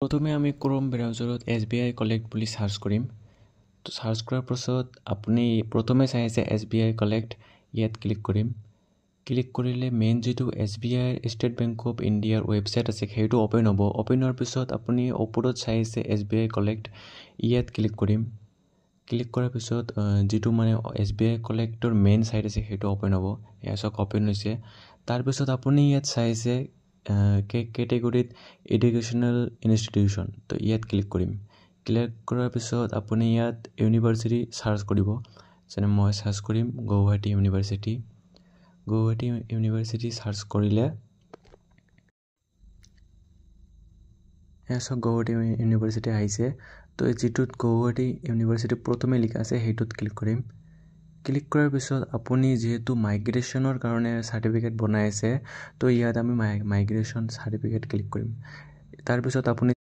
প্ৰথমে আমি Chrome ব্ৰাউজাৰত SBI Collect বুলি সাৰ্চ কৰিম। তো সাৰ্চ কৰাৰ পাছত আপুনি প্ৰথমে চাই আছে SBI Collect, ইয়াত ক্লিক কৰিম। ক্লিক কৰিলে মেইন যেটো SBI ষ্টেট বেংক অফ ইণ্ডিয়াৰ ৱেবসাইট আছে সেইটো ওপেন হ'ব। ওপেন হোৱাৰ পিছত আপুনি ওপৰত চাই আছে SBI Collect, ইয়াত ক্লিক কৰিম। ক্লিক কৰাৰ পিছত যেটো মানে SBI Collector মেইন সাইট আছে সেইটো ওপেন হ'ব। এয়া সব ওপেন হৈছে। তাৰ পিছত আপুনি ইয়াত চাই আছে কেটেগৰীত এডুকেশ্যনাল ইনষ্টিটিউচন, তো ইয়াত ক্লিক কৰিম। ক্লিক কৰাৰ পিছত আপুনি ইয়াত ইউনিভাৰ্চিটি সাৰ্চ কৰিব। যেনে মই সাৰ্চ কৰিম Guwahati university. Guwahati university search কৰিলে এসব গুৱাহাটী ইউনিভাৰ্চিটি আহিছে। তো যেটোত গুৱাহাটী ইউনিভাৰ্চিটি প্ৰথমে লিখা আছে সেইটোত ক্লিক কৰিম। ক্লিক কৰাৰ পিছত আপুনি যেহেতু মাইগ্ৰেশ্যনৰ কাৰণে সাৰ্টিফিকেট বনাই আছে, তো ইয়াত আমি মাইগ্ৰেশ্যন সাৰ্টিফিকেট ক্লিক কৰিম। তাৰ পিছত আপুনি